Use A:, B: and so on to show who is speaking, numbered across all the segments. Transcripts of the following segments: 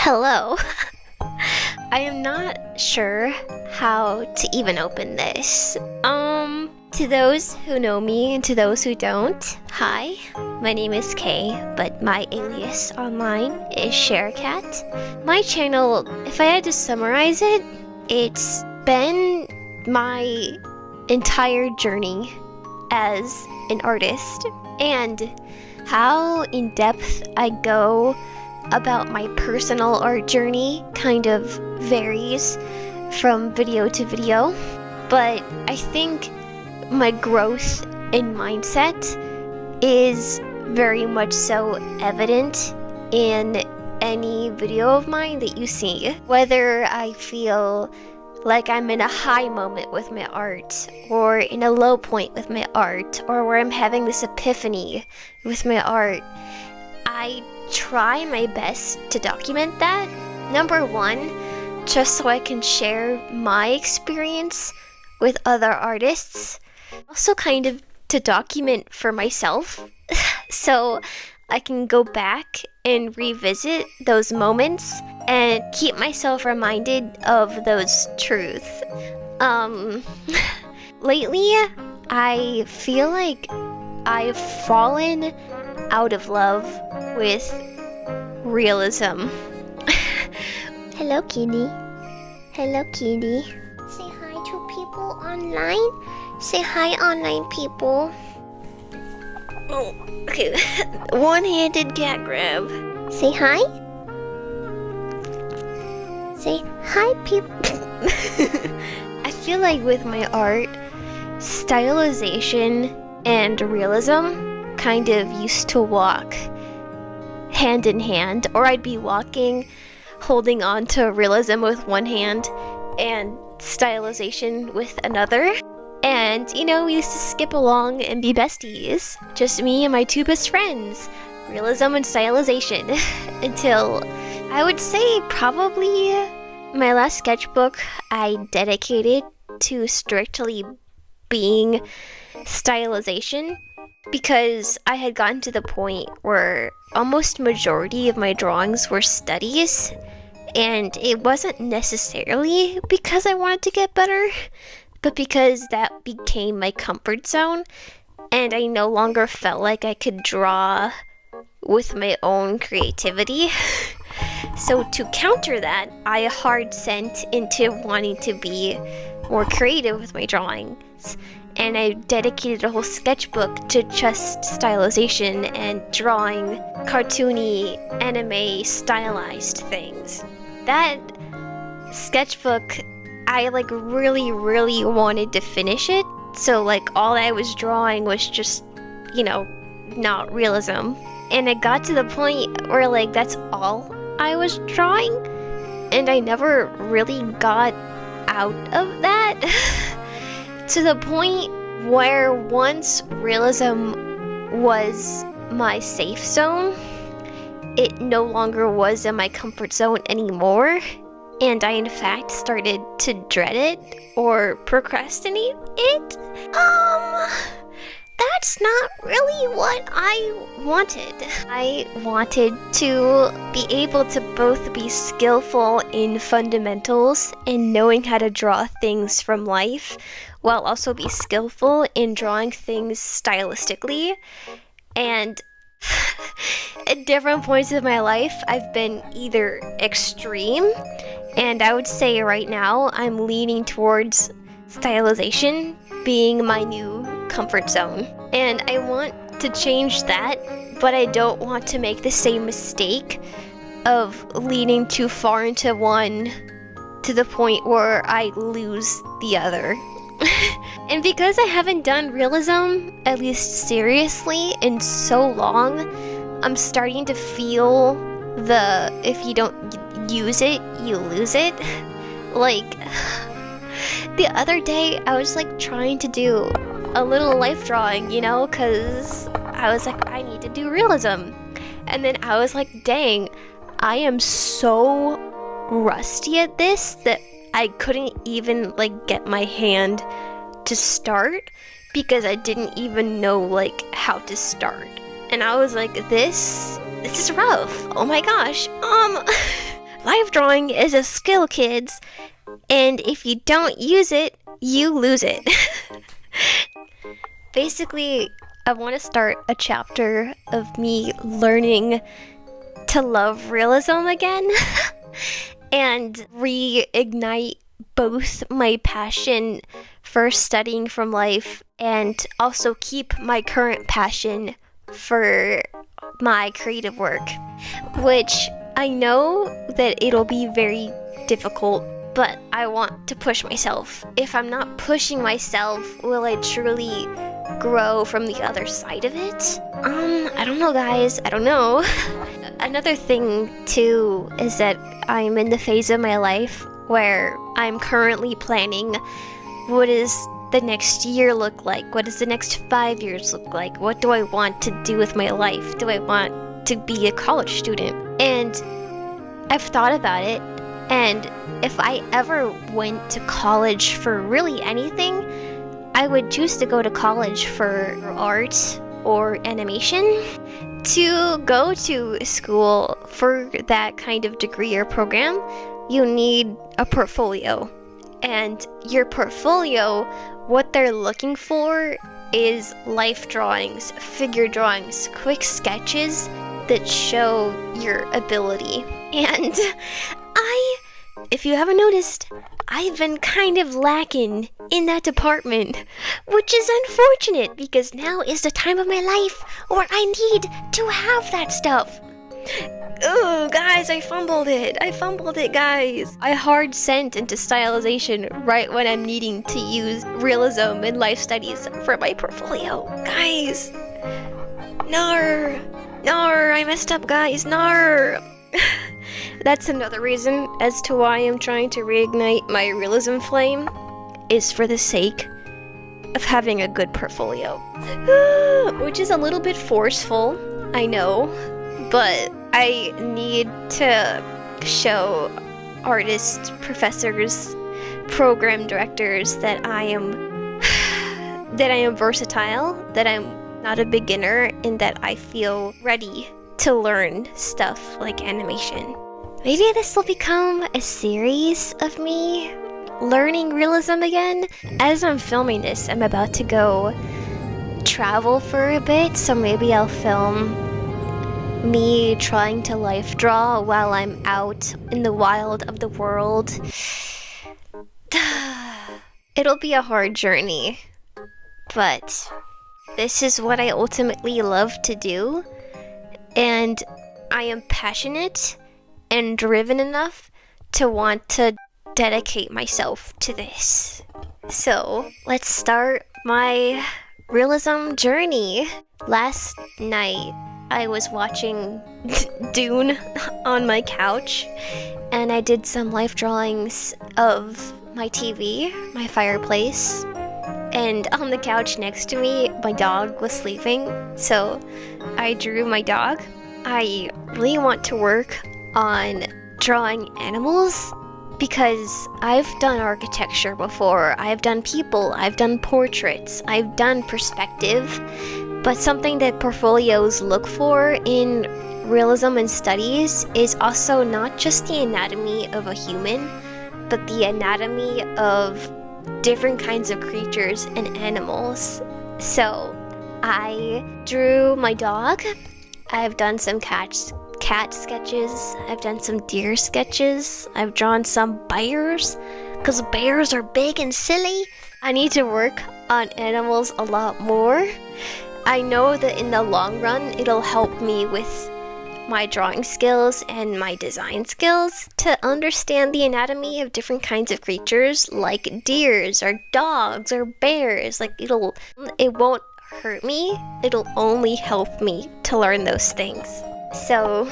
A: Hello. I am not sure how to even open this. To those who know me and to those who don't, hi, my name is Kay, but my alias online is ShareCat. My channel, if I had to summarize it, it's been my entire journey as an artist, and how in depth I go about my personal art journey kind of varies from video to video, but I think my growth in mindset is very much so evident in any video of mine that you see. Whether I feel like I'm in a high moment with my art, or in a low point with my art, or where I'm having this epiphany with my art, I try my best to document that. Number one, just so I can share my experience with other artists. Also kind of to document for myself, so I can go back and revisit those moments and keep myself reminded of those truths. Lately, I feel like I've fallen out of love with realism. Hello, kitty. Hello, kitty. Say hi to people online. Say hi, online people. Oh, okay. One-handed cat grab. Say hi. Say hi, people. I feel like with my art, stylization and realism kind of used to walk hand in hand, or I'd be walking holding on to realism with one hand and stylization with another. And, you know, we used to skip along and be besties. Just me and my two best friends. Realism and stylization. Until, I would say, probably my last sketchbook I dedicated to strictly being stylization. Because I had gotten to the point where almost majority of my drawings were studies. And it wasn't necessarily because I wanted to get better, but because that became my comfort zone, and I no longer felt like I could draw with my own creativity. So to counter that, I hard sent into wanting to be more creative with my drawings, and I dedicated a whole sketchbook to just stylization and drawing cartoony, anime stylized things. That sketchbook, I really wanted to finish it, so all I was drawing was just, not realism. And it got to the point where that's all I was drawing, and I never really got out of that. To the point where once realism was my safe zone, it no longer was in my comfort zone anymore. And I, in fact, started to dread it or procrastinate it. That's not really what I wanted. I wanted to be able to both be skillful in fundamentals and knowing how to draw things from life, while also be skillful in drawing things stylistically. And at different points of my life, I've been either extreme, and I would say right now I'm leaning towards stylization being my new comfort zone. And I want to change that, but I don't want to make the same mistake of leaning too far into one to the point where I lose the other. And because I haven't done realism, at least seriously, in so long, I'm starting to feel the if you don't use it, you lose it. The other day, I was trying to do a little life drawing, because I was I need to do realism. And then I was dang, I am so rusty at this that I couldn't even get my hand to start because I didn't even know how to start. And I was this is rough. Oh my gosh. Life drawing is a skill, kids, and if you don't use it, you lose it. Basically, I want to start a chapter of me learning to love realism again and reignite both my passion for studying from life and also keep my current passion for my creative work, which I know that it'll be very difficult, but I want to push myself. If I'm not pushing myself, will I truly grow from the other side of it? I don't know, guys. I don't know. Another thing, too, is that I'm in the phase of my life where I'm currently planning what does the next year look like? What does the next 5 years look like? What do I want to do with my life? Do I want to be a college student? And I've thought about it, and if I ever went to college for really anything, I would choose to go to college for art or animation. To go to school for that kind of degree or program, you need a portfolio. And your portfolio, what they're looking for is life drawings, figure drawings, quick sketches that show your ability. And if you haven't noticed, I've been kind of lacking in that department, which is unfortunate because now is the time of my life where I need to have that stuff. Oh, guys, I fumbled it, guys. I hard sent into stylization right when I'm needing to use realism and life studies for my portfolio. Guys, nar, I messed up, guys, nar. That's another reason as to why I'm trying to reignite my realism flame, is for the sake of having a good portfolio. Which is a little bit forceful, I know, but I need to show artists, professors, program directors that I am versatile, that I'm not a beginner, and that I feel ready to learn stuff like animation. Maybe this will become a series of me learning realism again. As I'm filming this, I'm about to go travel for a bit, so maybe I'll film me trying to life draw while I'm out in the wild of the world. It'll be a hard journey, but this is what I ultimately love to do, and I am passionate and driven enough to want to dedicate myself to this. So let's start my realism journey. Last night I was watching Dune on my couch, and I did some life drawings of my TV, my fireplace, and on the couch next to me my dog was sleeping, so I drew my dog. I really want to work on drawing animals because I've done architecture before, I've done people, I've done portraits, I've done perspective, but something that portfolios look for in realism and studies is also not just the anatomy of a human, but the anatomy of different kinds of creatures and animals. So I drew my dog, I've done some cat sketches, I've done some deer sketches, I've drawn some bears, because bears are big and silly. I need to work on animals a lot more. I know that in the long run it'll help me with my drawing skills and my design skills to understand the anatomy of different kinds of creatures like deers or dogs or bears. Like it won't hurt me, it'll only help me to learn those things. So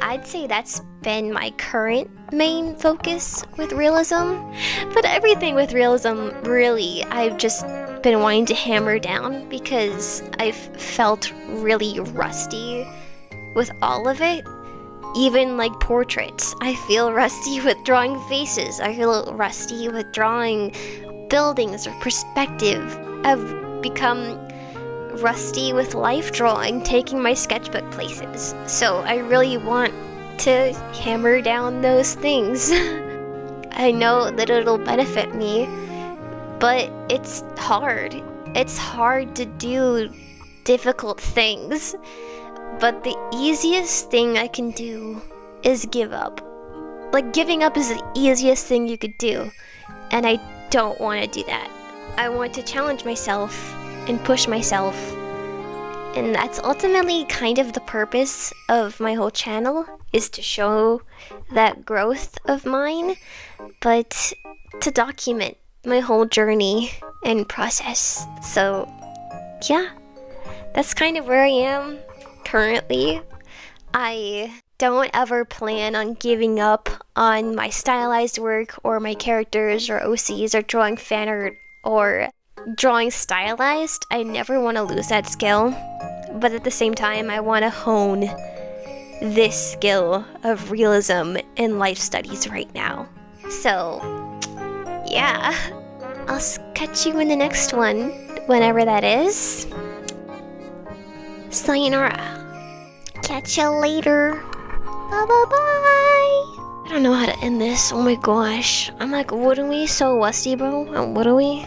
A: I'd say that's been my current main focus with realism. But everything with realism, really, I've just been wanting to hammer down because I've felt really rusty with all of it. Even like portraits, I feel rusty with drawing faces. I feel rusty with drawing buildings or perspective. I've become rusty with life drawing, taking my sketchbook places. So I really want to hammer down those things. I know that it'll benefit me, but it's hard. It's hard to do difficult things. But the easiest thing I can do is give up. Like, giving up is the easiest thing you could do, and I don't want to do that. I want to challenge myself and push myself, and that's ultimately kind of the purpose of my whole channel, is to show that growth of mine, but to document my whole journey and process. So yeah, that's kind of where I am currently. I don't ever plan on giving up on my stylized work or my characters or OCs or drawing fan art or drawing stylized. I never want to lose that skill, but at the same time I want to hone this skill of realism in life studies right now. So yeah, I'll catch you in the next one, whenever that is. Sayonara. Catch you later. Bye bye bye. I don't know how to end this. Oh my gosh. I'm like, what are we? So lusty, bro? What are we?